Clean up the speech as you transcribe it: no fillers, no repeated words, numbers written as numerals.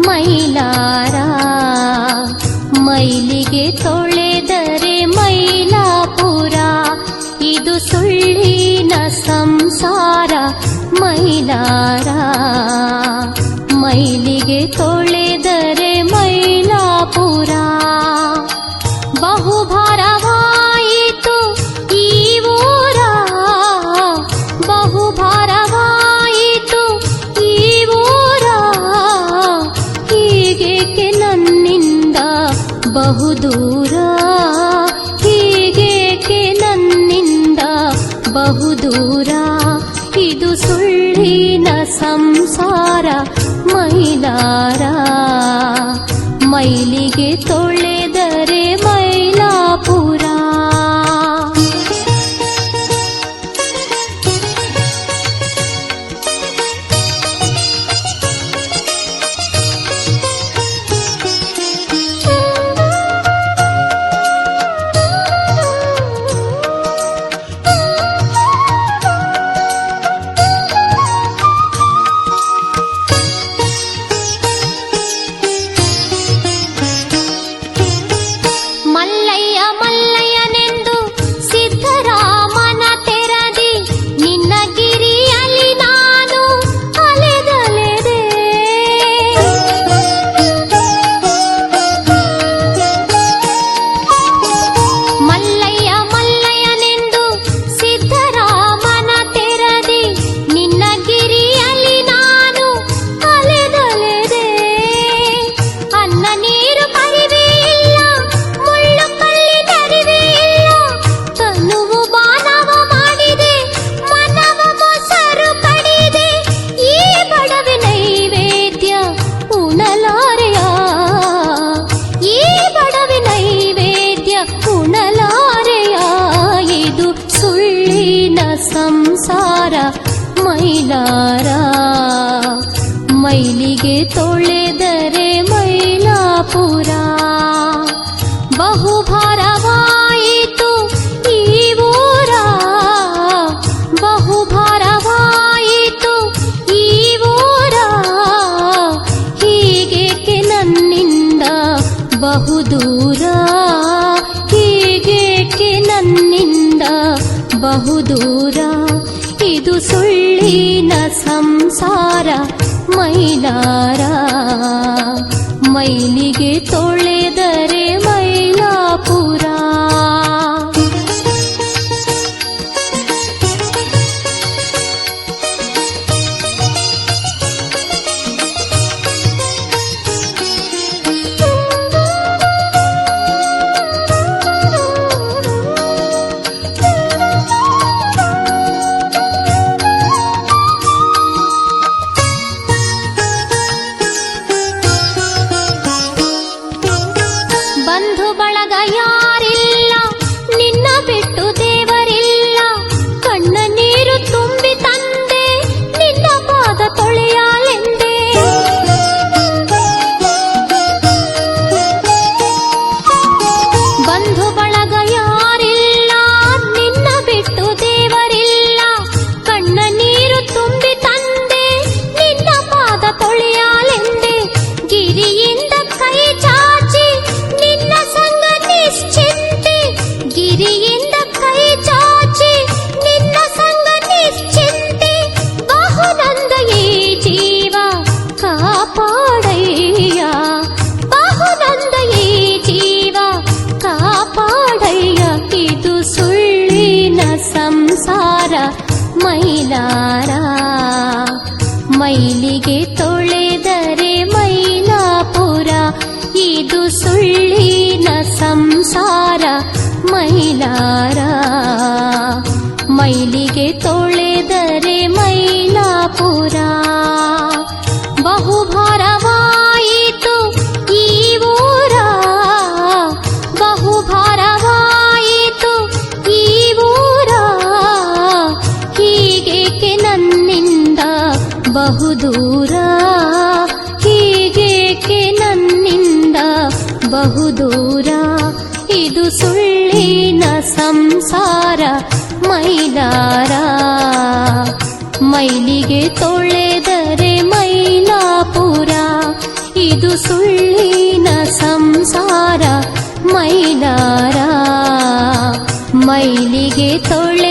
ಮೈಲಾರ ಮೈಲಿಗೆ ತೊಳೆದರೆ ಮೈಲಾಪುರ ಇದು ಸುಳ್ಳಿನ ಸಂಸಾರ ಮೈಲಾರ ಮೈಲಿಗೆ ತೊಳೆದರೆ ಮೈಲಾಪುರ ಬಹುಭಾರವಾಯಿತು ಈ ಊರ ಬಹುಭಾರವಾಯಿತು ಈ ಊರ ಹೀಗೇಕೆ ನನ್ನಿಂದ ಬಹುದೂರ ಹೀಗೇಕೆ ನನ್ನಿಂದ ಬಹುದೂರ ಇದು ಸುಳ್ಳಿನ ಸಂಸಾರ ಮೈಲಾರ ಮೈಲಿಗೆ ತೊಳೆದರೆ ಮೈಲಾಪುರ ಮಲ್ಲಯ್ಯ ಮಲ್ಲಯ್ಯನೆಂದು ಸಿದ್ದರಾಮನ ತೆರದಿ ನಿನ್ನ ಗಿರಿಯಲ್ಲಿ ನಾನು ಅಲೆದಲೆದೆ ಮಲ್ಲಯ್ಯ ಮಲ್ಲಯ್ಯನೆಂದು ಸಿದ್ದರಾಮನ ತೆರದಿ ನಿನ್ನ ಗಿರಿಯಲ್ಲಿ ನಾನು ಅಲೆದಲೆದೆ ಅನ್ನ ನೀರು ಪರಿವೆ ಇಲ್ಲ ಮುಳ್ಳು ಕಲ್ಲಿನರಿವೆ ಇಲ್ಲ ತನುವು ಬಾನವ ಮಾಡಿದೆ ಮನವ ಮೊಸರು ಕಡಿದೆ ಈ ಬಡವೆ ನೈವೇದ್ಯ ಉಣಲಾರೆಯ ಈ ಬಡವೆ ನೈವೇದ್ಯ ಉಣಲಾರೆಯ ಇದು ಸುಳ್ಳಿನ ಸಂಸಾರ ಮೈಲಾರ ಮೈಲಿಗೆ ತೊಳೆದರೆ ಮೈಲಾಪುರ ಬಹುಭಾರವಾಯಿತು ಈ ಊರ ಬಹುಭಾರವಾಯಿತು ಈ ಊರ ಹೀಗೇಕೆ ನನ್ನಿಂದ ಬಹುದೂರ ಹೀಗೇಕೆ ನನ್ನಿಂದ ಬಹುದೂರ ಇದು ಸುಳ್ಳಿನ ಸಂಸಾರ ಮೈಲಾರ ಮೈಲಿಗೆ ತೊಳೆದರೆ ಮೈಲಾಪುರ ಬಂಧು ಬಳಗ ಯಾರಿಲ್ಲ ನಿನ್ನ ಬಿಟ್ಟು ದೇವರಿಲ್ಲ ಕಣ್ಣ ನೀರು ತುಂಬಿ ತಂದೆ ನಿನ್ನ ಪಾದ ತೊಳೆಯಾಲೆಂದೆ ಬಂಧು ಬಳಗ ಯಾರಿಲ್ಲ ನಿನ್ನ ಬಿಟ್ಟು ದೇವರಿಲ್ಲ ಕಣ್ಣ ನೀರು ತುಂಬಿ ತಂದೆ ನಿನ್ನ ಪಾದ ತೊಳೆಯಾಲೆಂದೆ ಗಿರಿಯಿಂದ ಕೈ ಚಾಚಿ ನಿನ್ನ ಸಂಗ ನಿಶ್ಚಿಂತೆ ಗಿರಿಯಿಂದ ಕೈ ಚಾಚಿ ನಿನ್ನ ಸಂಗ ನಿಶ್ಚಿಂತೆ ಬಹುನಂದ ಈ ಜೀವ ಕಾಪಾಡಯ್ಯ ಬಹುನಂದ ಈ ಜೀವ ಕಾಪಾಡಯ್ಯ ಇದು ಸುಳ್ಳಿನ ಸಂಸಾರ ಮೈಲಾರ ಮೈಲಿಗೆ ತೊಳೆದರೆ ಮೈಲಾಪುರ ಇದು ಸುಳ್ಳಿನ ಸಂಸಾರ ಮೈಲಾರ ಮೈಲಿಗೆ ತೊಳೆದರೆ ಮೈಲಾಪುರ ಬಹುಭಾರವಾಯಿತು ಈ ಊರ ಬಹುಭಾರವಾಯಿತು ಈ ಊರ ಹೀಗೇಕೆ ನನ್ನಿಂದ ಬಹುದೂರ ಹೀಗೇಕೆ ನನ್ನಿಂದ ಬಹುದೂರ ಇದು ಸುಳ್ಳಿನ ಸಂಸಾರ ಮೈಲಾರ ಮೈಲಿಗೆ ತೊಳೆದರೆ ಮೈಲಾಪುರ ಇದು ಮೈಲಿಗೆ ತೊಳೆ